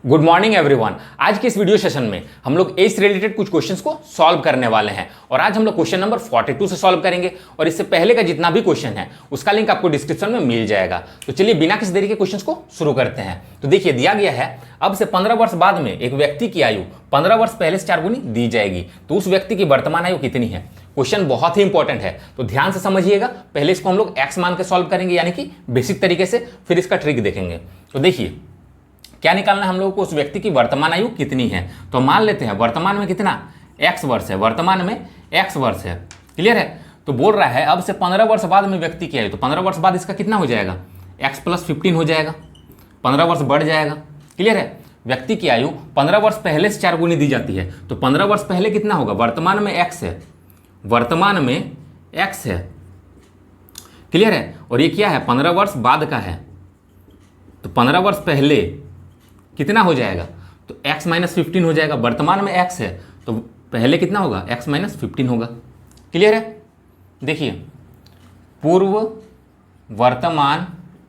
Good morning everyone. आज के इस वीडियो सेशन में हम लोग एज से रिलेटेड कुछ क्वेश्चंस को सॉल्व करने वाले हैं और आज हम लोग क्वेश्चन नंबर 42 से सॉल्व करेंगे और इससे पहले का जितना भी क्वेश्चन है उसका लिंक आपको डिस्क्रिप्शन में मिल जाएगा। तो चलिए बिना किसी देरी के क्वेश्चंस को शुरू करते हैं। तो देखिए दिया गया है अब से 15 वर्ष बाद में एक व्यक्ति की आयु 15 वर्ष पहले से 4 गुनी दी जाएगी, तो उस व्यक्ति की वर्तमान आयु कितनी है। क्वेश्चन बहुत ही इंपॉर्टेंट है तो ध्यान से समझिएगा। पहले इसको हम लोग एक्स मान के सॉल्व करेंगे यानी कि बेसिक तरीके से, फिर इसका ट्रिक देखेंगे। तो देखिए क्या निकालना है हम लोगों को, उस व्यक्ति की वर्तमान आयु कितनी है। तो मान लेते हैं वर्तमान में कितना x वर्ष है, वर्तमान में x वर्ष है। क्लियर है। तो बोल रहा है अब से 15 वर्ष बाद में व्यक्ति की आयु, तो 15 वर्ष बाद इसका कितना हो जाएगा, x + 15 हो जाएगा, 15 वर्ष बढ़ जाएगा। क्लियर है। व्यक्ति की आयु 15 वर्ष पहले से 4 गुनी दी जाती है, तो 15 वर्ष पहले कितना होगा, वर्तमान में x है, वर्तमान में x है। क्लियर है। और ये क्या है, 15 वर्ष बाद का है, तो 15 वर्ष पहले कितना हो जाएगा, तो x - 15 हो जाएगा। वर्तमान में x है तो पहले कितना होगा, x - 15 होगा। क्लियर है। देखिए पूर्व, वर्तमान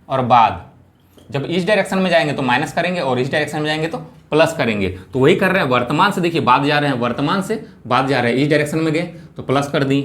और बाद, जब इस डायरेक्शन में जाएंगे तो माइनस करेंगे और इस डायरेक्शन में जाएंगे तो प्लस करेंगे। तो वही कर रहे हैं, वर्तमान से देखिए बाद जा रहे हैं, वर्तमान से बाद जा रहे हैं, इस डायरेक्शन में गए तो प्लस कर दी,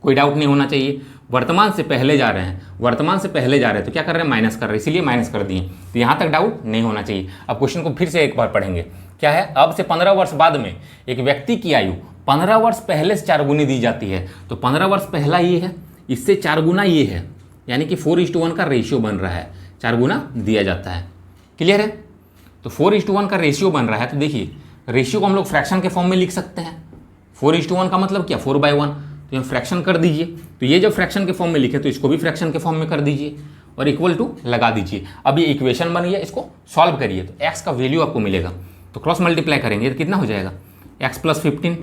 कोई डाउट नहीं होना चाहिए। वर्तमान से पहले जा रहे हैं, वर्तमान से पहले जा रहे हैं तो क्या कर रहे हैं, माइनस कर रहे हैं, इसीलिए माइनस कर दिए। तो यहाँ तक डाउट नहीं होना चाहिए। अब क्वेश्चन को फिर से एक बार पढ़ेंगे। क्या है, अब से 15 वर्ष बाद में एक व्यक्ति की आयु 15 वर्ष पहले से 4 गुनी दी जाती है, तो 15 वर्ष पहला ये है, इससे 4 गुना ये है, यानी कि 4:1 का रेशियो बन रहा है, 4 गुना दिया जाता है। क्लियर है। तो 4:1 का रेशियो बन रहा है, तो देखिए रेशियो को हम लोग फ्रैक्शन के फॉर्म में लिख सकते हैं। 4:1 का मतलब क्या, 4/1, तो यहाँ फ्रैक्शन कर दीजिए। तो ये जब फ्रैक्शन के फॉर्म में लिखे तो इसको भी फ्रैक्शन के फॉर्म में कर दीजिए और इक्वल टू लगा दीजिए। अब ये इक्वेशन बन गया, इसको सॉल्व करिए तो x का वैल्यू आपको मिलेगा। तो क्रॉस मल्टीप्लाई करेंगे तो कितना हो जाएगा, x + 15,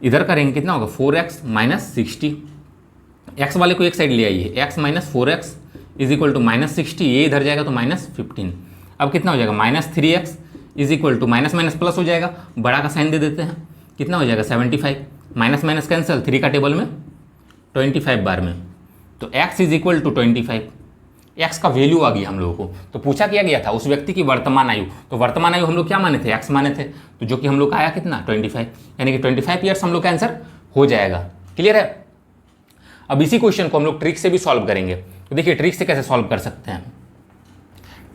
इधर करेंगे कितना होगा, 4x - 60। x वाले को एक साइड ले आइए, x - 4x = -60, ये इधर जाएगा तो -15। अब कितना हो जाएगा, -3x = माइनस माइनस प्लस हो जाएगा, बड़ा का साइन दे देते हैं, कितना हो जाएगा 75, माइनस माइनस कैंसिल, 3 का टेबल में 25 बार में, तो x = 25। x का वैल्यू आ गया हम लोगों को। तो पूछा किया गया था उस व्यक्ति की वर्तमान आयु, तो वर्तमान आयु हम लोग क्या माने थे, x माने थे, तो जो कि हम लोग का आया कितना 25, यानी कि 25 ईयर्स हम लोग का आंसर हो जाएगा। क्लियर है। अब इसी क्वेश्चन को हम लोग ट्रिक से भी सॉल्व करेंगे। तो देखिए ट्रिक से कैसे सॉल्व कर सकते हैं।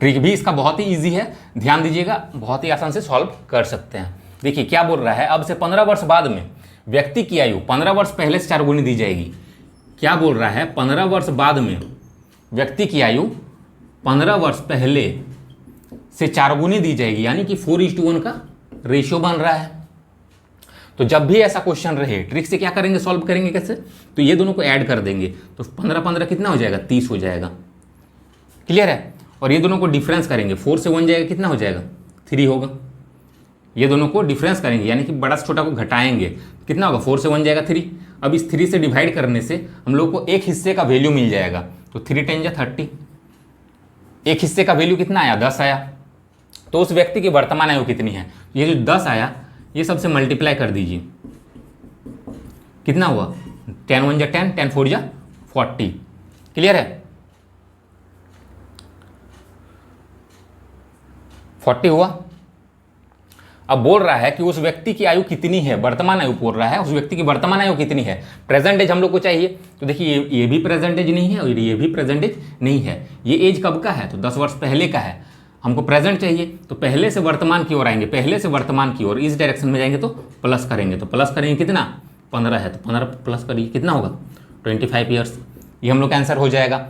ट्रिक भी इसका बहुत ही ईजी है, ध्यान दीजिएगा, बहुत ही आसान से सॉल्व कर सकते हैं। देखिए क्या बोल रहा है, अब से 15 वर्ष बाद में व्यक्ति की आयु 15 वर्ष पहले से 4 गुनी दी जाएगी। क्या बोल रहा है, 15 वर्ष बाद में व्यक्ति की आयु 15 वर्ष पहले से 4 गुनी दी जाएगी, यानी कि 4:1 का रेशियो बन रहा है। तो जब भी ऐसा क्वेश्चन रहे ट्रिक से क्या करेंगे, सॉल्व करेंगे कैसे, तो ये दोनों को ऐड कर देंगे, तो 15 कितना हो जाएगा, 30 हो जाएगा। क्लियर है। और ये दोनों को डिफरेंस करेंगे, 4 से 1 जाएगा, कितना हो जाएगा, 3 होगा। ये दोनों को डिफरेंस करेंगे यानी कि बड़ा से छोटा को घटाएंगे, कितना होगा, 4 से 1 जाएगा 3। अब इस 3 से डिवाइड करने से हम लोग को एक हिस्से का वैल्यू मिल जाएगा, तो 3 × 10 = 30। एक हिस्से का वैल्यू कितना आया, 10 आया। तो उस व्यक्ति की वर्तमान आयु कितनी है, ये जो 10 आया ये सबसे मल्टीप्लाई कर दीजिए, कितना हुआ, 10 × 1 = 10, 10 × 4 = 40। क्लियर है। 40 हुआ। अब बोल रहा है कि उस व्यक्ति की आयु कितनी है, वर्तमान आयु बोल रहा है, उस व्यक्ति की वर्तमान आयु कितनी है। प्रेजेंट एज हम लोग को चाहिए, तो देखिए ये भी प्रेजेंट एज नहीं है और ये भी प्रेजेंट एज नहीं है। ये एज कब का है, तो 10 वर्ष पहले का है, हमको प्रेजेंट चाहिए। तो पहले से वर्तमान की ओर आएंगे, पहले से वर्तमान की ओर इस डायरेक्शन में जाएंगे तो प्लस करेंगे, तो प्लस करेंगे कितना, 15 है, तो 15 प्लस करिए, कितना होगा 25 ईयर्स। ये हम लोग का आंसर हो जाएगा।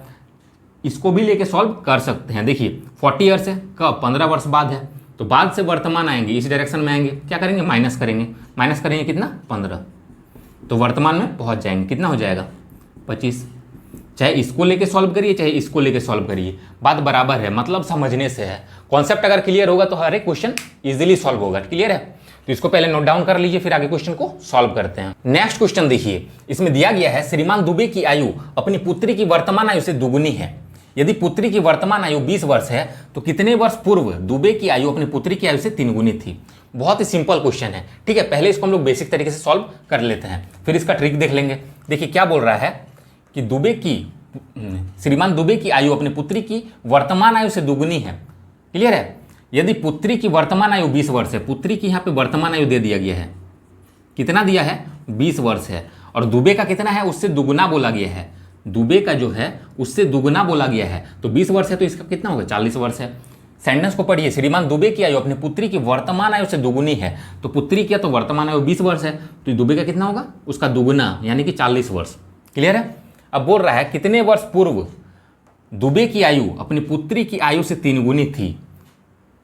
इसको भी लेके सॉल्व कर सकते हैं। देखिए 40 ईयर्स है, कब, 15 वर्ष बाद है, तो बाद से वर्तमान आएंगे, इस डायरेक्शन में आएंगे, क्या करेंगे, माइनस करेंगे, माइनस करेंगे कितना, 15, तो वर्तमान में पहुंच जाएंगे, कितना हो जाएगा 25। चाहे इसको लेके सॉल्व करिए चाहे इसको लेके सॉल्व करिए, बात बराबर है, मतलब समझने से है। कॉन्सेप्ट अगर क्लियर होगा तो हर एक क्वेश्चन इजीली सॉल्व होगा। क्लियर है। तो इसको पहले नोट डाउन कर लीजिए, फिर आगे क्वेश्चन को सॉल्व करते हैं। नेक्स्ट क्वेश्चन देखिए, इसमें दिया गया है श्रीमान दुबे की आयु अपनी पुत्री की वर्तमान आयु से दुगुनी है। यदि पुत्री की वर्तमान आयु 20 वर्ष है तो कितने वर्ष पूर्व दुबे की आयु अपनी पुत्री की आयु से 3 गुनी थी। बहुत ही सिंपल क्वेश्चन है। ठीक है, पहले इसको हम लोग बेसिक तरीके से सॉल्व कर लेते हैं, फिर इसका ट्रिक देख लेंगे। देखिए क्या बोल रहा है कि श्रीमान दुबे की आयु अपनी पुत्री की वर्तमान आयु से दुगुनी है। क्लियर है। यदि पुत्री की वर्तमान आयु 20 वर्ष है, पुत्री की यहाँ पे वर्तमान आयु दे दिया गया है, कितना दिया है 20 वर्ष है, और दुबे का कितना है उससे दुगुना बोला गया है, दुबे का जो है उससे दुगुना बोला गया है, तो 20 वर्ष है तो इसका कितना होगा 40 वर्ष है। सेंटेंस को पढ़िए, श्रीमान दुबे की आयु अपनी पुत्री की वर्तमान आयु से दुगुनी है, तो पुत्री की तो वर्तमान आयु 20 वर्ष है, तो दुबे का कितना होगा उसका दुगुना यानी कि 40 वर्ष। क्लियर है। अब बोल रहा है कितने वर्ष पूर्व दुबे की आयु अपनी पुत्री की आयु से 3 गुनी थी,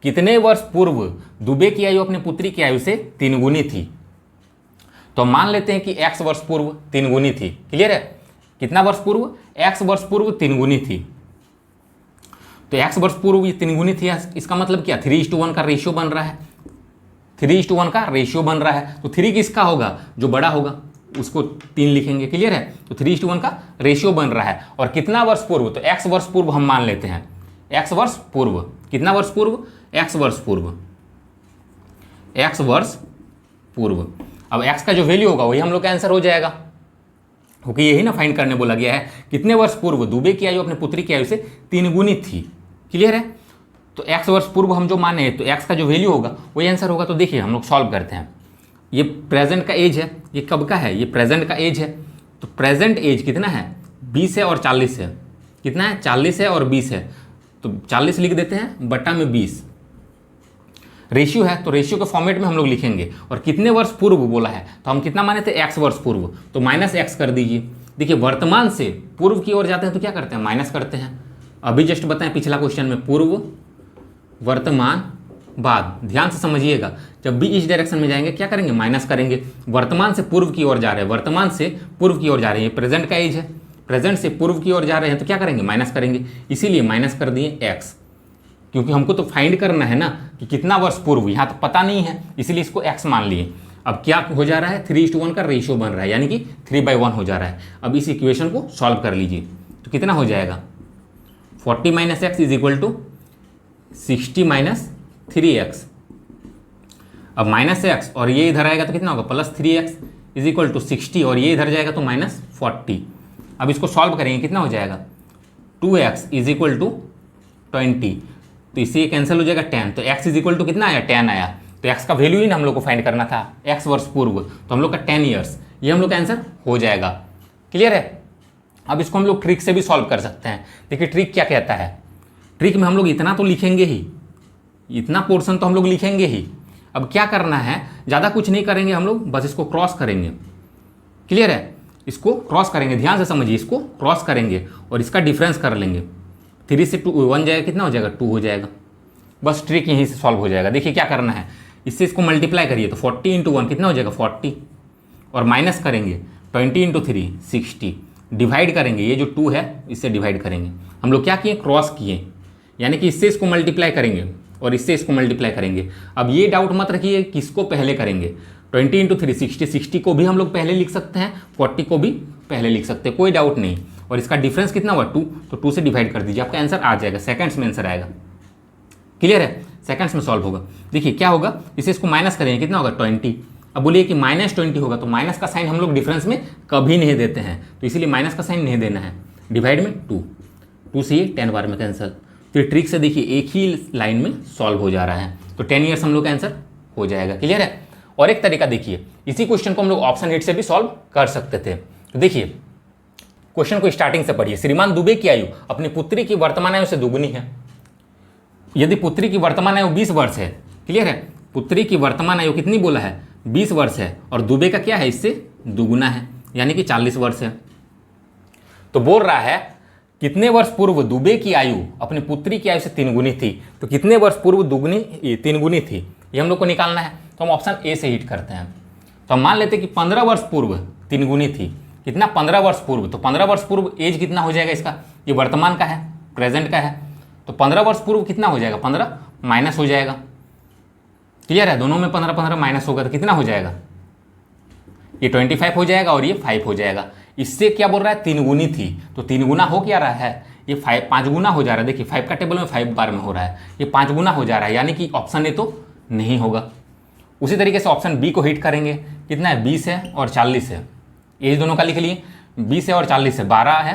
कितने वर्ष पूर्व दुबे की आयु अपनी पुत्री की आयु से 3 गुनी थी। तो मान लेते हैं कि x वर्ष पूर्व 3 गुनी थी। क्लियर है। कितना वर्ष पूर्व x वर्ष पूर्व 3 गुनी थी, तो x वर्ष पूर्व ये 3 गुनी थी, इसका मतलब क्या 3:1 का रेशियो बन रहा है, 3:1 का रेशियो बन रहा है, तो 3 किसका होगा जो बड़ा होगा उसको 3 लिखेंगे। क्लियर है। तो 3:1 का रेशियो बन रहा है। और कितना वर्ष पूर्व, तो x वर्ष पूर्व हम मान लेते हैं, x वर्ष पूर्व, कितना वर्ष पूर्व x वर्ष पूर्व, x वर्ष पूर्व। अब x का जो वैल्यू होगा वही हम लोग का आंसर हो जाएगा, क्योंकि यही ना फाइंड करने बोला गया है, कितने वर्ष पूर्व दुबे की आयु अपनी पुत्री की आयु से 3 गुनी थी। क्लियर है। तो x वर्ष पूर्व हम जो माने तो x का जो वैल्यू होगा वही आंसर होगा। तो देखिए हम लोग सॉल्व करते हैं, ये प्रेजेंट का एज है, ये कब का है, ये प्रेजेंट का एज है, तो प्रेजेंट एज कितना है 20 है और 40 है, कितना है 40 है और 20 है, तो 40 लिख देते हैं बटा में 20। रेशियो है तो रेशियो के फॉर्मेट में हम लोग लिखेंगे, और कितने वर्ष पूर्व बोला है तो हम कितना माने थे x वर्ष पूर्व, तो माइनस x कर दीजिए। देखिए वर्तमान से पूर्व की ओर जाते हैं तो क्या करते हैं माइनस करते हैं। अभी जस्ट बताएं पिछला क्वेश्चन में पूर्व वर्तमान बाद, ध्यान से समझिएगा, जब भी इस डायरेक्शन में जाएंगे क्या करेंगे माइनस करेंगे। वर्तमान से पूर्व की ओर जा रहे हैं, वर्तमान से पूर्व की ओर जा रहे हैं, ये प्रेजेंट का एज है, प्रेजेंट से पूर्व की ओर जा रहे हैं तो क्या करेंगे माइनस करेंगे, इसीलिए माइनस कर दिए x, क्योंकि हमको तो फाइंड करना है ना कि कितना वर्ष पूर्व, यहाँ तो पता नहीं है इसलिए इसको x मान लिए। अब क्या हो जा रहा है 3:1 का रेशियो बन रहा है, यानी कि 3/1 हो जा रहा है। अब इस इक्वेशन को सॉल्व कर लीजिए तो कितना हो जाएगा 40 - x = 60 - 3x। अब -x और ये इधर आएगा तो कितना होगा +3x = 60, और ये इधर जाएगा तो -40। अब इसको सॉल्व करेंगे कितना हो जाएगा 2x = 20, तो इससे ये कैंसिल हो जाएगा 10, तो x = कितना आया 10 आया। तो x का वैल्यू ही ना हम लोग को फाइंड करना था, x वर्ष पूर्व, तो हम लोग का 10 ईयर्स, ये हम लोग का आंसर हो जाएगा। क्लियर है। अब इसको हम लोग ट्रिक से भी सॉल्व कर सकते हैं। देखिए ट्रिक क्या कहता है, ट्रिक में हम लोग इतना तो लिखेंगे ही, इतना पोर्शन तो हम लोग लिखेंगे ही। अब क्या करना है, ज़्यादा कुछ नहीं करेंगे हम लोग, बस इसको क्रॉस करेंगे। क्लियर है। इसको क्रॉस करेंगे, ध्यान से समझिए, इसको क्रॉस करेंगे और इसका डिफरेंस कर लेंगे। 3 से 1 जाएगा, कितना हो जाएगा 2 हो जाएगा। बस ट्रिक यहीं से सॉल्व हो जाएगा। देखिए क्या करना है, इससे इसको मल्टीप्लाई करिए तो 40 × 1 कितना हो जाएगा 40, और माइनस करेंगे 20 × 3 60, डिवाइड करेंगे, ये जो 2 है इससे डिवाइड करेंगे। हम लोग क्या किए क्रॉस किए, यानी कि इससे इसको मल्टीप्लाई करेंगे और इससे इसको मल्टीप्लाई करेंगे। अब ये डाउट मत रखिए किसको पहले करेंगे, 20 × 3 60, 60 को भी हम लोग पहले लिख सकते हैं, 40 को भी पहले लिख सकते हैं, कोई डाउट नहीं। और इसका डिफरेंस कितना हुआ 2, तो 2 से डिवाइड कर दीजिए, आपका आंसर आ जाएगा, सेकंड्स में आंसर आएगा। क्लियर है, सेकंड्स में सॉल्व होगा। देखिए क्या होगा, इसे इसको माइनस करेंगे कितना होगा 20। अब बोलिए कि -20 होगा, तो माइनस का साइन हम लोग डिफरेंस में कभी नहीं देते हैं, तो इसीलिए माइनस का साइन नहीं देना है। डिवाइड में 2 से ये 10 बार में कैंसिल। तो ये ट्रिक से देखिए एक ही लाइन में सॉल्व हो जा रहा है, तो 10 ईयर्स हम लोग का आंसर हो जाएगा। क्लियर है। और एक तरीका देखिए, इसी क्वेश्चन को हम लोग ऑप्शन हिट से भी सॉल्व कर सकते थे। तो देखिए क्वेश्चन को स्टार्टिंग से पढ़िए, श्रीमान दुबे की आयु अपनी पुत्री की वर्तमान आयु से दुगुनी है। यदि पुत्री की वर्तमान आयु 20 वर्ष है, क्लियर है, पुत्री की वर्तमान आयु कितनी बोला है 20 वर्ष है, और दुबे का क्या है इससे दुगुना है, यानी कि 40 वर्ष है। तो बोल रहा है कितने वर्ष पूर्व दुबे की आयु अपनी पुत्री की आयु से 3 गुनी थी, तो कितने वर्ष पूर्व 3 गुनी थी ये हम लोग को निकालना है। तो हम ऑप्शन ए से हिट करते हैं। तो हम मान लेते हैं कि 15 वर्ष पूर्व 3 गुनी थी, कितना 15 वर्ष पूर्व, तो 15 वर्ष पूर्व एज कितना हो जाएगा इसका, ये वर्तमान का है प्रेजेंट का है, तो 15 वर्ष पूर्व कितना हो जाएगा 15 माइनस हो जाएगा। क्लियर है, दोनों में 15 माइनस होगा तो कितना हो जाएगा, ये 25 हो जाएगा और ये 5 हो जाएगा। इससे क्या बोल रहा है 3 गुनी थी, तो 3 गुना हो क्या रहा है, ये 5 गुना हो जा रहा है। देखिए 5 का टेबल में 5 बार में हो रहा है, ये 5 गुना हो जा रहा है, यानी कि ऑप्शन ए तो नहीं होगा। उसी तरीके से ऑप्शन बी को हिट करेंगे, कितना है 20 है और 40 है, एज दोनों का लिख लिए, 20 है और 40 है, 12 है,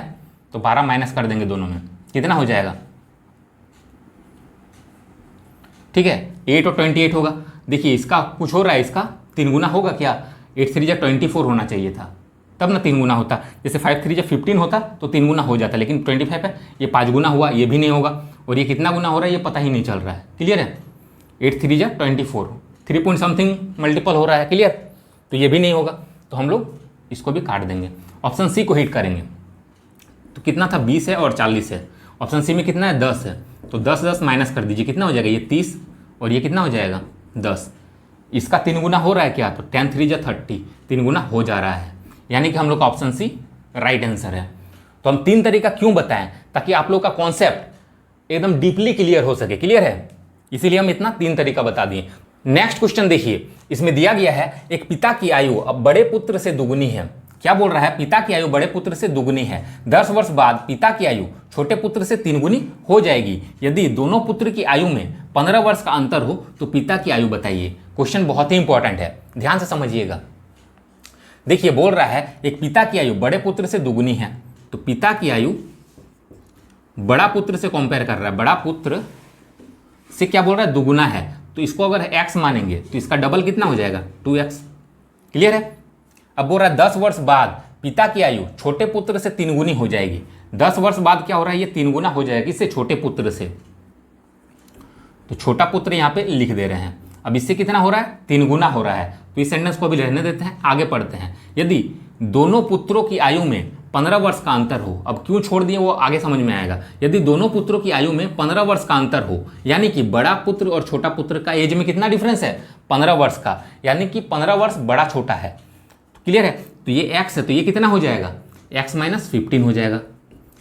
तो 12 माइनस कर देंगे दोनों में, कितना हो जाएगा ठीक है, 8 और 28 होगा। देखिए इसका कुछ हो रहा है, इसका 3 गुना होगा क्या, 8 3 24 होना चाहिए था, तब ना 3 गुना होता। जैसे 5 3 15 होता तो 3 गुना हो जाता, लेकिन 25 है, ये 5 गुना हुआ, ये भी नहीं होगा। और ये कितना गुना हो रहा है ये पता ही नहीं चल रहा है। क्लियर है, 8 3 24, 3 पॉइंट समथिंग मल्टीपल हो रहा है। क्लियर, तो ये भी नहीं होगा, तो हम लोग इसको भी काट देंगे। ऑप्शन सी को हिट करेंगे तो कितना था, 20 है और 40 है। ऑप्शन सी में कितना है, 10 है, तो 10 10 माइनस कर दीजिए, कितना हो जाएगा, ये 30 और ये कितना हो जाएगा, 10। इसका 3 गुना हो रहा है क्या, तो 10 3 30, 3 गुना हो जा रहा है, यानी कि हम लोग का ऑप्शन सी राइट आंसर है। तो हम 3 तरीका क्यों बताएं, ताकि आप लोग का कॉन्सेप्ट एकदम डीपली क्लियर हो सके। क्लियर है, इसीलिए हम इतना 3 तरीका बता दिए। नेक्स्ट क्वेश्चन देखिए, इसमें दिया गया है एक पिता की आयु अब बड़े पुत्र से दुगुनी है। क्या बोल रहा है, पिता की आयु बड़े पुत्र से दुगुनी है, 10 वर्ष बाद पिता की आयु छोटे पुत्र से 3 गुनी हो जाएगी। यदि दोनों पुत्र की आयु में 15 वर्ष का अंतर हो तो पिता की आयु बताइए। क्वेश्चन बहुत ही इंपॉर्टेंट है, ध्यान से समझिएगा। देखिए बोल रहा है एक पिता की आयु बड़े पुत्र से दुगुनी है, तो पिता की आयु बड़ा पुत्र से कंपेयर कर रहा है, बड़ा पुत्र से क्या बोल रहा है, दुगुना है। तो इसको अगर x मानेंगे तो इसका डबल कितना हो जाएगा, 2x। क्लियर है, अब बोल रहा है 10 वर्ष बाद पिता की आयु छोटे पुत्र से 3 गुनी हो जाएगी। 10 वर्ष बाद क्या हो रहा है, ये 3 गुना हो जाएगी इससे छोटे पुत्र से, तो छोटा पुत्र यहाँ पे लिख दे रहे हैं। अब इससे कितना हो रहा है, 3 गुना हो रहा है। तो इस सेंटेंस को अभी रहने देते हैं, आगे पढ़ते हैं। यदि दोनों पुत्रों की आयु में 15 वर्ष का अंतर हो, अब क्यों छोड़ दिए वो आगे समझ में आएगा। यदि दोनों पुत्रों की आयु में 15 वर्ष का अंतर हो, यानी कि बड़ा पुत्र और छोटा पुत्र का एज में कितना डिफरेंस है, 15 वर्ष का, यानी कि 15 वर्ष बड़ा छोटा है। क्लियर है, तो ये x है, तो ये कितना हो जाएगा, x माइनस 15 हो जाएगा।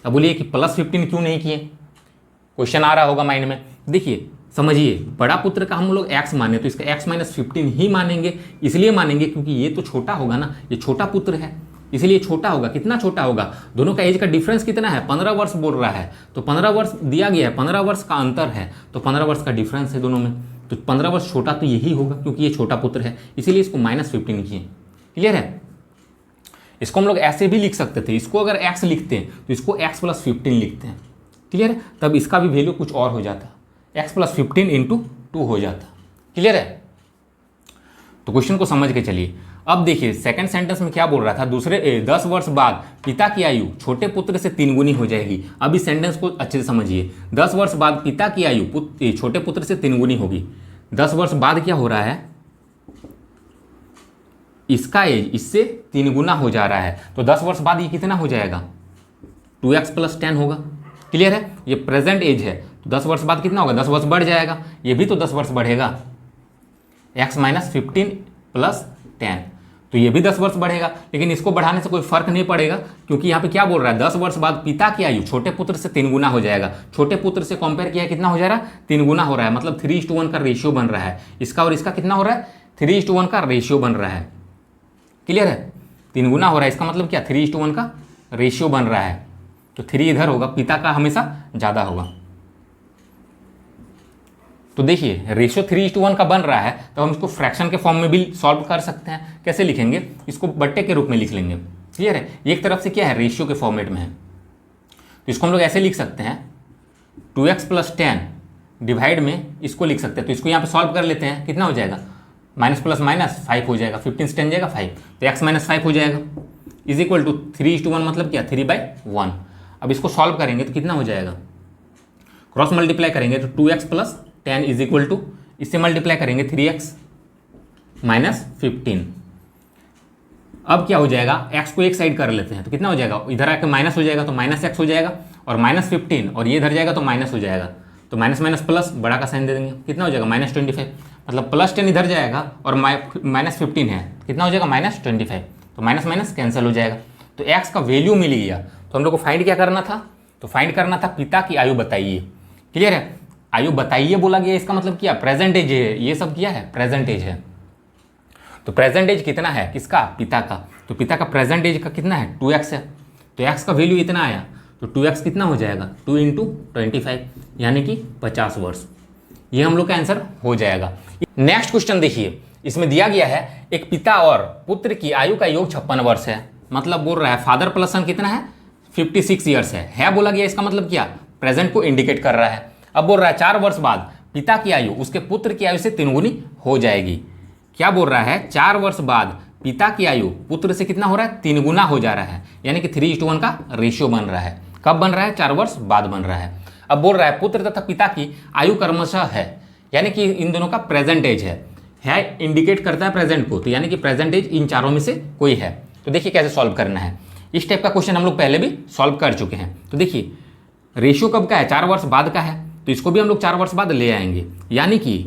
अब बोलिए कि प्लस 15 क्यों नहीं किए, क्वेश्चन आ रहा होगा माइंड में। देखिए समझिए, बड़ा पुत्र का हम लोग x माने तो इसका x माइनस 15 ही मानेंगे। इसलिए मानेंगे क्योंकि ये तो छोटा होगा ना, ये छोटा पुत्र है, इसलिए छोटा होगा। कितना छोटा होगा, दोनों का एज का डिफरेंस कितना है, 15 वर्ष बोल रहा है, तो 15 वर्ष दिया गया है, 15 वर्ष का अंतर है, तो 15 वर्ष का डिफरेंस है दोनों में, तो 15 वर्ष छोटा तो यही होगा क्योंकि ये छोटा पुत्र है, इसीलिए इसको माइनस 15 किए। क्लियर है, इसको हम लोग ऐसे भी लिख सकते थे, इसको अगर x लिखते हैं तो इसको x प्लस 15 लिखते हैं। क्लियर है, तब इसका भी वैल्यू कुछ और हो जाता, x प्लस 15 इंटू 2 हो जाता। क्लियर है, तो क्वेश्चन को समझ के चलिए। अब देखिए सेकंड सेंटेंस में क्या बोल रहा था, 10 वर्ष बाद पिता की आयु छोटे पुत्र से 3 गुनी हो जाएगी। अब इस सेंटेंस को अच्छे से समझिए, 10 वर्ष बाद पिता की आयु छोटे पुत्र से 3 गुनी होगी। 10 वर्ष बाद क्या हो रहा है, इसका एज इससे 3 गुना हो जा रहा है, तो 10 वर्ष बाद ये कितना हो जाएगा, 2x प्लस 10 होगा। क्लियर है, ये प्रेजेंट एज है, तो 10 वर्ष बाद कितना होगा, 10 वर्ष बढ़ जाएगा, ये भी तो 10 वर्ष बढ़ेगा, x माइनस 15 प्लस 10, तो ये भी 10 वर्ष बढ़ेगा। लेकिन इसको बढ़ाने से कोई फर्क नहीं पड़ेगा, क्योंकि यहाँ पे क्या बोल रहा है, 10 वर्ष बाद पिता की आयु छोटे पुत्र से 3 गुना हो जाएगा। छोटे पुत्र से कंपेयर किया कितना हो जा रहा है, 3 गुना हो रहा है, मतलब 3:1 का रेशियो बन रहा है। इसका और इसका कितना हो रहा है, 3:1 का रेशियो बन रहा है। क्लियर है, 3 गुना हो रहा है, इसका मतलब क्या, 3:1 का रेशियो बन रहा है, तो 3 इधर होगा, पिता का हमेशा ज़्यादा होगा। तो देखिए रेशियो 3:1 का बन रहा है, तो हम इसको फ्रैक्शन के फॉर्म में भी सॉल्व कर सकते हैं। कैसे लिखेंगे, इसको बट्टे के रूप में लिख लेंगे। क्लियर है, एक तरफ से क्या है, रेशियो के फॉर्मेट में है, तो इसको हम लोग ऐसे लिख सकते हैं, 2x प्लस 10 डिवाइड में इसको लिख सकते हैं। तो इसको यहाँ पे सॉल्व कर लेते हैं, कितना हो जाएगा, माइनस प्लस माइनस 5 हो जाएगा, 15 से 10 जाएगा 5, तो x माइनस 5 हो जाएगा, इज इक्वल टू 3:1 मतलब क्या, 3/1। अब इसको सॉल्व करेंगे तो कितना हो जाएगा, क्रॉस मल्टीप्लाई करेंगे तो 2x plus 10 is equal to, इससे मल्टीप्लाई करेंगे 3x माइनस 15। अब क्या हो जाएगा, x को एक साइड कर लेते हैं तो कितना हो जाएगा, इधर आके माइनस हो जाएगा तो माइनस x हो जाएगा, और माइनस 15 और ये इधर जाएगा तो माइनस हो जाएगा, तो माइनस माइनस प्लस बड़ा का साइन दे देंगे, कितना हो जाएगा, माइनस 25, मतलब प्लस 10 इधर जाएगा और माइनस 15 है, कितना हो जाएगा, माइनस 25, तो माइनस माइनस कैंसिल हो जाएगा। तो x का वैल्यू मिल गया, तो हम लोग को फाइंड क्या करना था, तो फाइंड करना था पिता की आयु बताइए। क्लियर है, आयु बताइए बोला गया, इसका मतलब क्या, प्रेजेंट एज है, ये सब क्या है, प्रेजेंट एज है। तो प्रेजेंट एज कितना है, किसका, पिता का, तो पिता का प्रेजेंट एज का कितना है, 2x है, तो x का वैल्यू इतना आया, तो 2x कितना हो जाएगा, 2 इंटू 25, यानी कि 50 वर्ष। ये हम लोग का आंसर हो जाएगा। नेक्स्ट क्वेश्चन देखिए, इसमें दिया गया है एक पिता और पुत्र की आयु का योग 56 वर्ष है, मतलब बोल रहा है फादर प्लस सन कितना है, 56 ईयर्स है बोला गया, इसका मतलब क्या, प्रेजेंट को इंडिकेट कर रहा है। अब बोल रहा है 4 वर्ष बाद पिता की आयु उसके पुत्र की आयु से 3 गुनी हो जाएगी। क्या बोल रहा है, 4 वर्ष बाद पिता की आयु पुत्र से कितना हो रहा है, 3 गुना हो जा रहा है, यानी कि 3:1 का रेशियो बन रहा है। कब बन रहा है, 4 वर्ष बाद बन रहा है। अब बोल रहा है पुत्र तथा पिता की आयु क्रमशः है, यानी कि इन दोनों का प्रेजेंट एज है इंडिकेट करता है प्रेजेंट को, तो यानी कि प्रेजेंट एज इन चारों में से कोई है। तो देखिए कैसे सॉल्व करना है। इस टाइप का क्वेश्चन हम लोग पहले भी सॉल्व कर चुके हैं। तो देखिए रेशियो कब का है, 4 वर्ष बाद का है, तो इसको भी हम लोग 4 वर्ष बाद ले आएंगे, यानी कि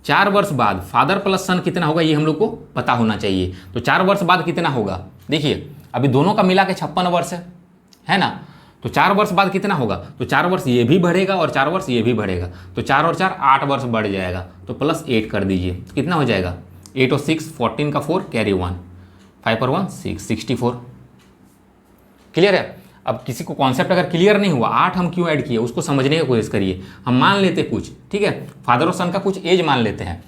4 वर्ष बाद फादर प्लस सन कितना होगा ये हम लोग को पता होना चाहिए। तो 4 वर्ष बाद कितना होगा, देखिए अभी दोनों का मिला के 56 वर्ष है ना, तो 4 वर्ष बाद कितना होगा, तो 4 वर्ष ये भी बढ़ेगा और 4 वर्ष ये भी बढ़ेगा, तो 4 और 4 8 वर्ष बढ़ जाएगा, तो +8 कर दीजिए, तो कितना हो जाएगा 8 और 6 14 का 4 कैरी 1 5 और 1 6 64। क्लियर है। अब किसी को कॉन्सेप्ट अगर क्लियर नहीं हुआ 8 हम क्यों ऐड किए उसको समझने की कोशिश करिए। हम मान लेते कुछ, ठीक है, फादर और सन का कुछ एज मान लेते हैं,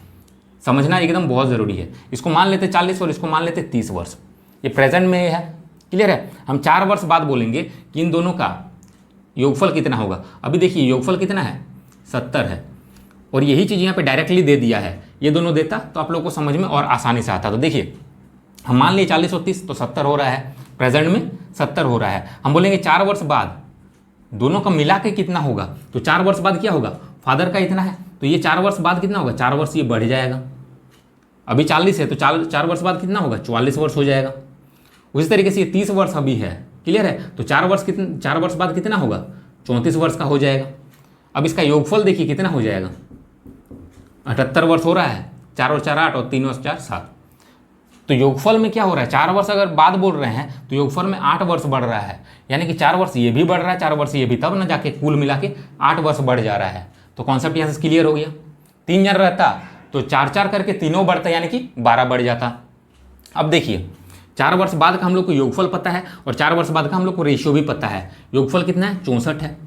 समझना एकदम बहुत ज़रूरी है। इसको मान लेते 40 और इसको मान लेते 30 वर्ष, ये प्रेजेंट में है। क्लियर है। हम 4 वर्ष बाद बोलेंगे कि इन दोनों का योगफल कितना होगा। अभी देखिए योगफल कितना है 70 है, और यही चीज़ यहाँ पे डायरेक्टली दे दिया है, ये दोनों देता तो आप लोगों को समझ में और आसानी से आता। तो देखिए हम मान लिए 40 और 30 तो 70 हो रहा है, प्रेजेंट में 70 हो रहा है। हम बोलेंगे 4 वर्ष बाद दोनों का मिला के कितना होगा, तो 4 वर्ष बाद क्या होगा, फादर का इतना है तो ये 4 वर्ष बाद कितना होगा, 4 वर्ष ये बढ़ जाएगा। अभी 40 है तो 4 वर्ष बाद कितना होगा, 44 वर्ष हो जाएगा। उसी तरीके से ये 30 वर्ष अभी है। क्लियर है। तो 4 वर्ष बाद कितना होगा, 34 वर्ष का हो जाएगा। अब इसका योगफल देखिए कितना हो जाएगा, 78 वर्ष हो रहा है। 4 और 4 8 और 3 और 4 7। तो योगफल में क्या हो रहा है, 4 वर्ष अगर बाद बोल रहे हैं तो योगफल में 8 वर्ष बढ़ रहा है, यानी कि 4 वर्ष ये भी बढ़ रहा है, 4 वर्ष ये भी, तब ना जाके कुल मिला के 8 वर्ष बढ़ जा रहा है। तो कॉन्सेप्ट यहाँ से क्लियर हो गया। 3 जन रहता तो 4 करके तीनों बढ़ता, यानी कि 12 बढ़ जाता। अब देखिए 4 वर्ष बाद का हम लोग को योगफल पता है और 4 वर्ष बाद का हम लोग को रेशियो भी पता है। योगफल कितना है, 64 है।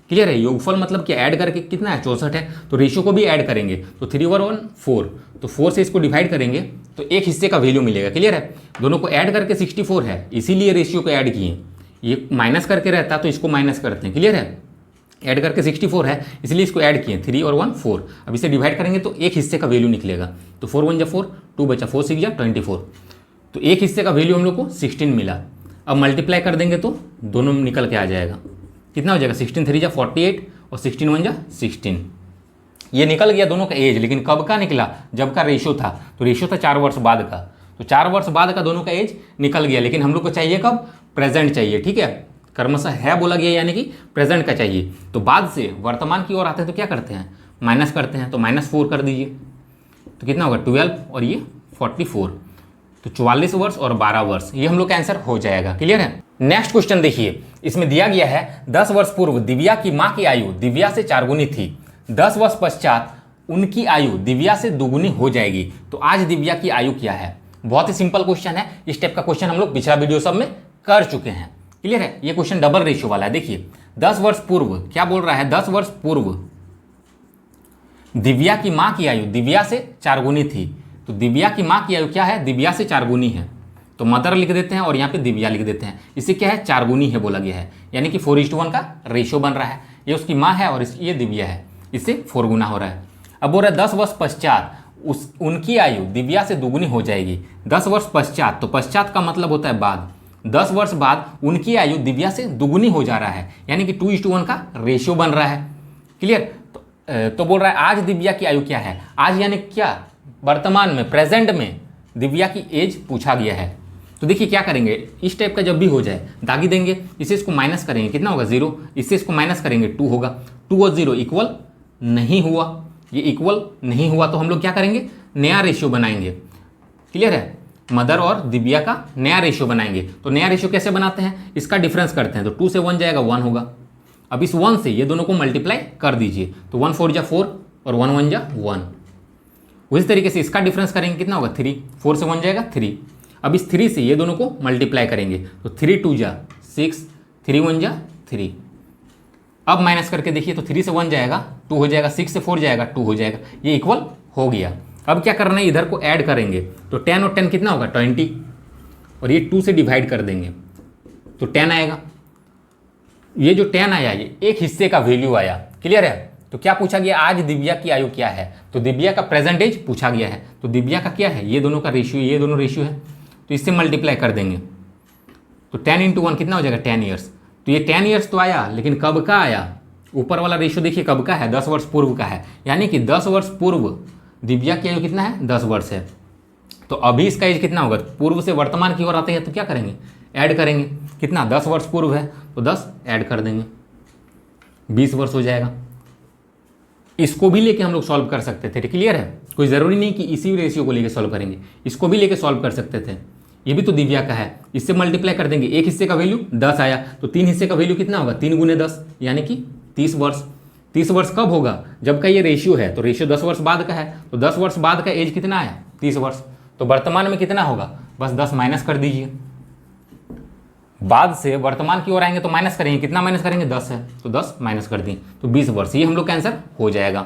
क्लियर है। योगफल मतलब कि ऐड करके कितना है, 64 है। तो रेशियो को भी ऐड करेंगे तो 3 और 1 4, तो 4 से इसको डिवाइड करेंगे तो एक हिस्से का वैल्यू मिलेगा। क्लियर है। दोनों को ऐड करके 64 है, इसीलिए रेशियो को ऐड किए। ये माइनस करके रहता तो इसको माइनस करते हैं। क्लियर है। ऐड करके 64 है इसलिए इसको ऐड किए, 3 और 1 4। अब इसे डिवाइड करेंगे तो एक हिस्से का वैल्यू निकलेगा, तो 4 1 जा 4, 2 बचा 4 6 जा 24, तो एक हिस्से का वैल्यू हम लोग को 16 मिला। अब मल्टीप्लाई कर देंगे तो दोनों निकल के आ जाएगा, कितना हो जाएगा 16 3 जा 48 और 16 1 जा 16। ये निकल गया दोनों का एज, लेकिन कब का निकला, जब का रेशियो था। तो रेशियो था 4 वर्ष बाद का, तो 4 वर्ष बाद का दोनों का एज निकल गया, लेकिन हम लोग को चाहिए कब, प्रेजेंट चाहिए। ठीक है। कर्मशः है बोला गया यानी कि प्रेजेंट का चाहिए। तो बाद से वर्तमान की ओर आते हैं तो क्या करते हैं, माइनस करते हैं, तो -4 कर दीजिए, तो कितना होगा 12 और ये 44, तो 44 वर्ष और 12 वर्ष, ये हम लोग का आंसर हो जाएगा। क्लियर है। नेक्स्ट क्वेश्चन देखिए, इसमें दिया गया है 10 वर्ष पूर्व दिव्या की मां की आयु दिव्या से 4 गुनी थी, 10 वर्ष पश्चात उनकी आयु दिव्या से 2 गुनी हो जाएगी, तो आज दिव्या की आयु क्या है। बहुत ही सिंपल क्वेश्चन है। इस टाइप का क्वेश्चन हम लोग पिछला वीडियो सब में कर चुके हैं। क्लियर है। ये क्वेश्चन डबल रेशियो वाला है। देखिए 10 वर्ष पूर्व क्या बोल रहा है, 10 वर्ष पूर्व दिव्या की मां की आयु दिव्या से 4 गुनी थी, तो दिव्या की मां की आयु क्या है, दिव्या से 4 गुनी है, तो मदर लिख देते हैं और यहाँ पे दिव्या लिख देते हैं। इसे क्या है, 4 गुनी है बोला गया है, यानी कि 4:1 का रेशियो बन रहा है। ये उसकी माँ है और ये दिव्या है, इससे 4 गुना हो रहा है। अब बोल रहा है 10 वर्ष पश्चात उनकी आयु दिव्या से 2 गुनी हो जाएगी। 10 वर्ष पश्चात, तो पश्चात का मतलब होता है बाद, 10 वर्ष बाद उनकी आयु दिव्या से 2 गुनी हो जा रहा है, यानी कि 2:1 का रेशियो बन रहा है। क्लियर। तो बोल रहा है आज दिव्या की आयु क्या है, आज यानी क्या, वर्तमान में, प्रेजेंट में दिव्या की एज पूछा गया है। तो देखिए क्या करेंगे, इस टाइप का जब भी हो जाए दागी देंगे, इससे इसको माइनस करेंगे, कितना होगा 0, इससे इसको माइनस करेंगे 2 होगा, 2 और 0 इक्वल नहीं हुआ, ये इक्वल नहीं हुआ तो हम लोग क्या करेंगे, नया रेशियो बनाएंगे। क्लियर है। मदर और दिव्या का नया रेशियो बनाएंगे। तो नया रेशियो कैसे बनाते हैं, इसका डिफरेंस करते हैं, तो 2 से 1 जाएगा 1 होगा। अब इस 1 से ये दोनों को मल्टीप्लाई कर दीजिए, तो 1 4 जा 4 और 1 1 जा 1। उसी तरीके से इसका डिफरेंस करेंगे, कितना होगा 3, 4 से 1 जाएगा 3। अब इस 3 से ये दोनों को मल्टीप्लाई करेंगे, तो 3 2 जा 6, 3 1 जा 3। अब माइनस करके देखिए, तो 3 से 1 जाएगा 2 हो जाएगा, 6 से 4 जाएगा 2 हो जाएगा, ये इक्वल हो गया। अब क्या करना है, इधर को ऐड करेंगे, तो 10 और 10 कितना होगा 20, और ये 2 से डिवाइड कर देंगे तो 10 आएगा। ये जो 10 आया ये एक हिस्से का वैल्यू आया। क्लियर है। तो तो क्या पूछा गया, आज दिव्या की आयु क्या है, तो दिव्या का प्रेजेंट एज पूछा गया है। तो दिव्या का क्या है, ये दोनों का रेशियो, ये दोनों रेशियो है, तो इससे मल्टीप्लाई कर देंगे तो 10 × 1 कितना हो जाएगा 10 ईयर्स। तो ये 10 ईयर्स तो आया, लेकिन कब का आया, ऊपर वाला रेशियो देखिए कब का है, 10 वर्ष पूर्व का है, यानी कि 10 वर्ष पूर्व दिव्या की आयु कितना है, 10 वर्ष है। तो अभी इसका एज कितना होगा, पूर्व से वर्तमान की ओर आते हैं तो क्या करेंगे, ऐड करेंगे, कितना 10 वर्ष पूर्व है तो 10 ऐड कर देंगे, 20 वर्ष हो जाएगा। इसको भी लेके हम लोग सॉल्व कर सकते थे, क्लियर है, कोई ज़रूरी नहीं कि इसी रेशियो को लेके सॉल्व करेंगे, इसको भी लेके सॉल्व कर सकते थे। ये भी तो दिव्या का है, इससे मल्टीप्लाई कर देंगे, एक हिस्से का वैल्यू 10 आया तो 3 हिस्से का वैल्यू कितना होगा, 3 × 10 यानी कि 30 वर्ष। 30 वर्ष कब होगा, जब का ये रेशियो है, तो रेशियो 10 वर्ष बाद का है, तो 10 वर्ष बाद का एज कितना आया, 30 वर्ष। तो वर्तमान में कितना होगा, बस 10 माइनस कर दीजिए, बाद से वर्तमान की ओर आएंगे तो माइनस करेंगे, कितना माइनस करेंगे, 10 है तो 10 माइनस कर दिए तो 20 वर्ष, ये हम लोग का आंसर हो जाएगा।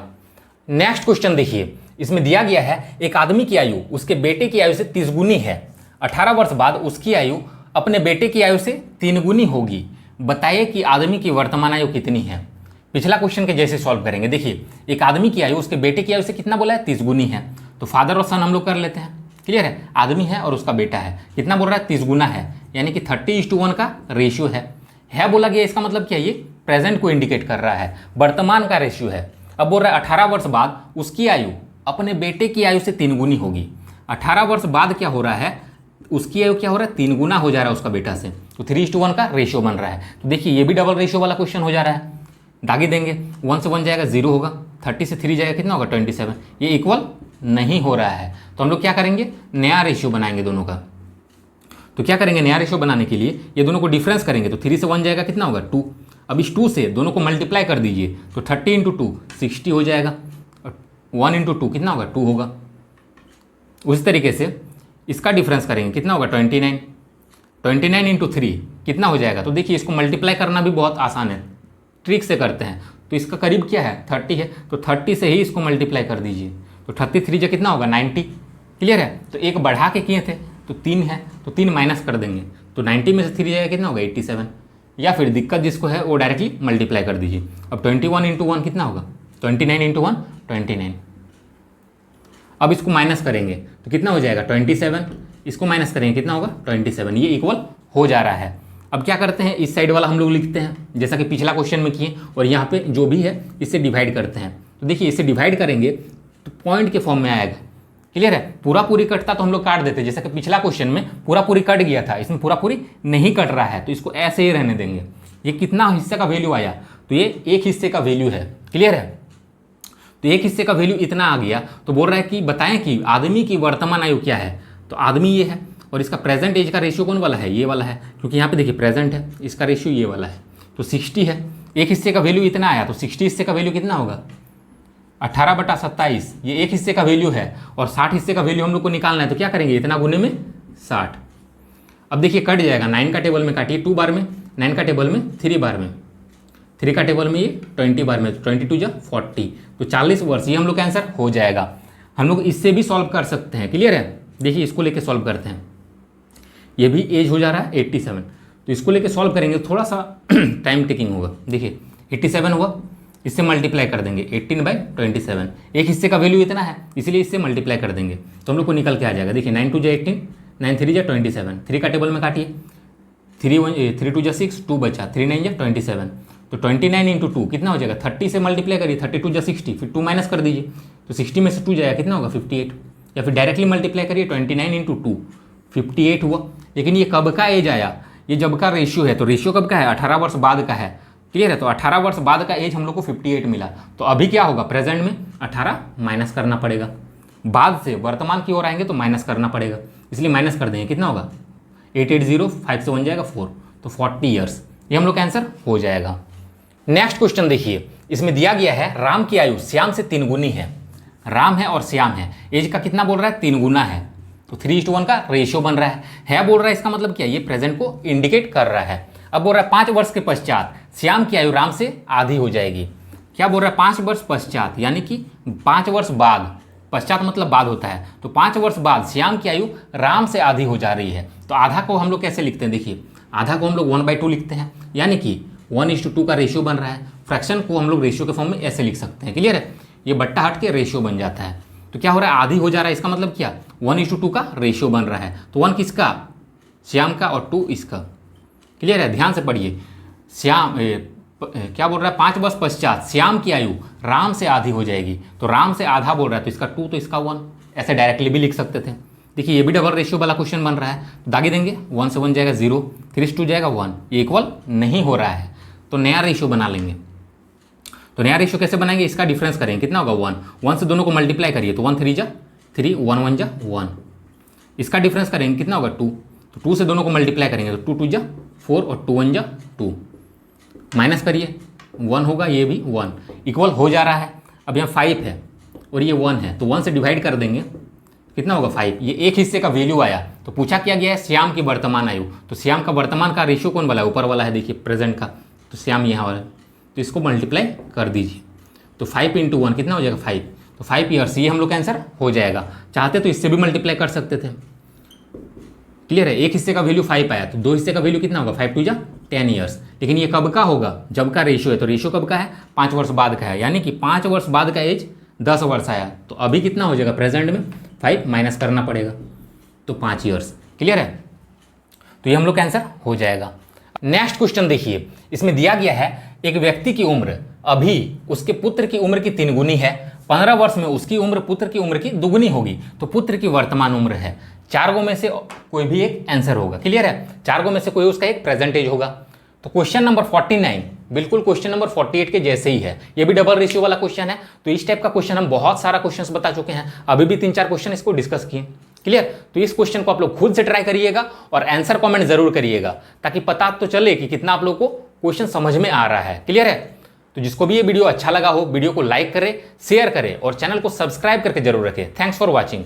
नेक्स्ट क्वेश्चन देखिए, इसमें दिया गया है एक आदमी की आयु उसके बेटे की आयु से 30 गुनी है, 18 वर्ष बाद उसकी आयु अपने बेटे की आयु से 3 गुनी होगी, बताइए कि आदमी की वर्तमान आयु कितनी है। पिछला क्वेश्चन के जैसे सॉल्व करेंगे, देखिए एक आदमी की आयु उसके बेटे की आयु से कितना बोला है, 30 गुनी है, तो फादर और सन हम लोग कर लेते हैं, क्लियर है, आदमी है और उसका बेटा है, कितना बोल रहा है, 30 गुना है, यानी कि 30:1 का रेशियो है बोला गया, इसका मतलब क्या है, ये प्रेजेंट को इंडिकेट कर रहा है, वर्तमान का रेशियो है। अब बोल रहा है 18 वर्ष बाद उसकी आयु अपने बेटे की आयु से 3 गुनी होगी, 18 वर्ष बाद क्या हो रहा है, उसकी आयु क्या हो रहा है, 3 गुना हो जा रहा है उसका बेटा से, तो 3:1 का रेशियो बन रहा है। तो देखिए ये भी डबल रेशियो वाला क्वेश्चन हो जा रहा है, दागी देंगे, 1 से 1 जाएगा 0 होगा, 30 से 3 जाएगा कितना होगा 27, ये इक्वल नहीं हो रहा है, तो हम लोग क्या करेंगे, नया रेशियो बनाएंगे दोनों का। तो क्या करेंगे, नया रेशियो बनाने के लिए ये दोनों को डिफरेंस करेंगे, तो 3 से 1 जाएगा कितना होगा 2, अब इस 2 से दोनों को मल्टीप्लाई कर दीजिए, तो 30 × 2 60 हो जाएगा, 1 × 2 कितना होगा 2 होगा। उसी तरीके से इसका डिफरेंस करेंगे, कितना होगा 29 × 3 कितना हो जाएगा। तो देखिए इसको मल्टीप्लाई करना भी बहुत आसान है, ट्रिक से करते हैं, तो इसका करीब क्या है 30 है, तो 30 से ही इसको मल्टीप्लाई कर दीजिए, तो 33 जो कितना होगा 90, क्लियर है। तो एक बढ़ा के किए थे तो 3 है, तो 3 माइनस कर देंगे, तो 90 में से 3 जाएगा कितना होगा 87, या फिर दिक्कत जिसको है वो डायरेक्टली मल्टीप्लाई कर दीजिए। अब 21 × 1 कितना होगा 29 × 1 29, अब इसको माइनस करेंगे तो कितना हो जाएगा 27, इसको माइनस करेंगे कितना होगा 27, ये इक्वल हो जा रहा है। अब क्या करते हैं, इस साइड वाला हम लोग लिखते हैं जैसा कि पिछला क्वेश्चन में किए, और यहाँ पे जो भी है इससे डिवाइड करते हैं। तो देखिए इसे डिवाइड करेंगे तो पॉइंट के फॉर्म में आएगा, क्लियर है, पूरा पूरी कटता तो हम लोग काट देते, जैसा कि पिछला क्वेश्चन में पूरा पूरी कट गया था, इसमें पूरा पूरी नहीं कट रहा है, तो इसको ऐसे ही रहने देंगे। ये कितना हिस्से का वैल्यू आया, तो ये एक हिस्से का वैल्यू है, क्लियर है, तो एक हिस्से का वैल्यू इतना आ गया, तो बोल रहा है कि बताएं कि आदमी की वर्तमान आयु क्या है, तो आदमी ये है, और इसका प्रेजेंट एज का रेशियो कौन वाला है, ये वाला है, क्योंकि यहाँ पे देखिए प्रेजेंट है, इसका रेशियो ये वाला है, तो 60 है, एक हिस्से का वैल्यू इतना आया, तो 60 हिस्से का वैल्यू कितना होगा 18/27, ये एक हिस्से का वैल्यू है, और 60 हिस्से का वैल्यू हम लोग को निकालना है, तो क्या करेंगे इतना गुने में 60। अब देखिए कट जाएगा, 9 का टेबल में काटिए 2 बार में, 9 का टेबल में 3 बार में, 3 का टेबल में ये 20 बार में, 22 × 40, तो 40 वर्ष, ये हम लोग का आंसर हो जाएगा। हम लोग इससे भी सॉल्व कर सकते हैं, क्लियर है, देखिए इसको लेके सॉल्व करते हैं, ये भी एज हो जा रहा है 87, तो इसको लेके सॉल्व करेंगे थोड़ा सा टाइम टेकिंग होगा। देखिए 87 हुआ, इससे मल्टीप्लाई कर देंगे 18/27, एक हिस्से का वैल्यू इतना है इसलिए इससे मल्टीप्लाई कर देंगे, तो हम लोग को निकल के आ जाएगा। देखिए 9 × 2 = 18, 9 × 3 = 27, 3 का टेबल में काटिए, 3 2 = 6, 2 बचा, 3 9 = 27, तो 29 × 2 कितना हो जाएगा, 30 से मल्टीप्लाई करिए, 32 × 60, फिर 2 माइनस कर दीजिए, तो 60 में से 2 जाएगा कितना होगा 58, या फिर डायरेक्टली मल्टीप्लाई करिए 29 × 2 58 हुआ। लेकिन ये कब का एज आया, ये जब का रेशियो है, तो रेशियो कब का है 18 वर्ष बाद का है, क्लियर है, तो 18 वर्ष बाद का एज हम लोग को 58 मिला, तो अभी क्या होगा प्रेजेंट में 18 माइनस करना पड़ेगा, बाद से वर्तमान की ओर आएंगे तो माइनस करना पड़ेगा, इसलिए माइनस कर देंगे, कितना होगा 880, 5 से 1 जाएगा 4, तो 40 ईयर्स, ये हम लोग का आंसर हो जाएगा। नेक्स्ट क्वेश्चन देखिए, इसमें दिया गया है राम की आयु श्याम से 3 गुनी है, राम है और श्याम है, एज का कितना बोल रहा है 3 गुना है, तो 3:1 का रेशियो बन रहा है बोल रहा है, इसका मतलब क्या है, ये प्रेजेंट को इंडिकेट कर रहा है। अब बोल रहा है 5 वर्ष के पश्चात श्याम की आयु राम से आधी हो जाएगी, क्या बोल रहा है 5 वर्ष पश्चात, यानी कि 5 वर्ष बाद, पश्चात मतलब बाद होता है, तो 5 वर्ष बाद श्याम की आयु राम से आधी हो जा रही है। तो आधा को हम लोग कैसे लिखते हैं, देखिए आधा को हम लोग 1/2 लिखते हैं, यानी कि 1:2 का रेशियो बन रहा है, फ्रैक्शन को हम लोग रेशियो के फॉर्म में ऐसे लिख सकते हैं। क्लियर है, ये बट्टा हट के रेशियो बन जाता है। तो क्या हो रहा है, आधी हो जा रहा है, इसका मतलब क्या 1:2 का रेशियो बन रहा है। तो 1 किसका, श्याम का, और 2 इसका। क्लियर है, ध्यान से पढ़िए। श्याम क्या बोल रहा है, 5 वर्ष पश्चात श्याम की आयु राम से आधी हो जाएगी। तो राम से आधा बोल रहा है, तो इसका 2 तो इसका 1, ऐसे डायरेक्टली भी लिख सकते थे। देखिए ये भी डबल रेशियो वाला क्वेश्चन बन रहा है। तो दागे देंगे, 1 से 1 जाएगा 0, 3 से 2 जाएगा 1, ये इक्वल नहीं हो रहा है। तो नया रेशियो बना लेंगे। तो नया रेशियो कैसे बनाएंगे, इसका डिफरेंस करेंगे, कितना होगा 1, 1 से दोनों को मल्टीप्लाई करिए, तो 1 3 जा 3, 1 1 जा 1। इसका डिफरेंस करेंगे, कितना होगा 2, तो 2 से दोनों को मल्टीप्लाई करेंगे, तो 2 2 जा 4 और 2 1 जा 2। माइनस करिए, 1 होगा, ये भी 1, इक्वल हो जा रहा है। अब यहाँ 5 है और ये 1 है, तो 1 से डिवाइड कर देंगे, कितना होगा 5। ये एक हिस्से का वैल्यू आया। तो पूछा क्या गया है, श्याम की वर्तमान आयु। तो श्याम का वर्तमान का रेशियो कौन वाला है, ऊपर वाला है, देखिए प्रेजेंट का। तो श्याम यहाँ वाला है, तो इसको मल्टीप्लाई कर दीजिए। तो 5 × 1 कितना हो जाएगा 5, तो 5 ईयर्स, ये हम लोग का आंसर हो जाएगा। चाहते तो इससे भी मल्टीप्लाई कर सकते थे। क्लियर है, एक हिस्से का वैल्यू 5 आया, तो 2 हिस्से का वैल्यू कितना होगा 5 2 जा 10 ईयर्स। लेकिन ये कब का होगा, जब का रेशियो है। तो रेशियो कब का है, 5 वर्ष बाद का है, यानी कि 5 वर्ष बाद का एज 10 वर्ष आया। तो अभी कितना हो जाएगा, प्रेजेंट में 5 माइनस करना पड़ेगा, तो 5 ईयर्स। क्लियर है, तो ये हम लोग का आंसर हो जाएगा। नेक्स्ट क्वेश्चन देखिए, इसमें दिया गया है एक व्यक्ति की उम्र अभी उसके पुत्र की उम्र की 3 गुनी है। 15 वर्ष में उसकी उम्र पुत्र की उम्र की 2 गुनी होगी। तो पुत्र की वर्तमान उम्र है। 4 में से कोई भी एक आंसर होगा। क्लियर है, 4 में से कोई उसका एक प्रेजेंटेज होगा। तो क्वेश्चन नंबर 49 बिल्कुल क्वेश्चन नंबर 48 के जैसे ही है। ये भी डबल रेशियो वाला क्वेश्चन है। तो इस टाइप का क्वेश्चन हम बहुत सारा क्वेश्चंस बता चुके हैं, अभी भी 3-4 क्वेश्चन इसको डिस्कस किए। क्लियर, तो इस क्वेश्चन को आप लोग खुद से ट्राई करिएगा और आंसर कमेंट जरूर करिएगा, ताकि पता तो चले कि कितना आप लोग को क्वेश्चन समझ में आ रहा है। क्लियर है, तो जिसको भी ये वीडियो अच्छा लगा हो, वीडियो को लाइक करें, शेयर करें और चैनल को सब्सक्राइब करके जरूर रखें। Thanks for watching.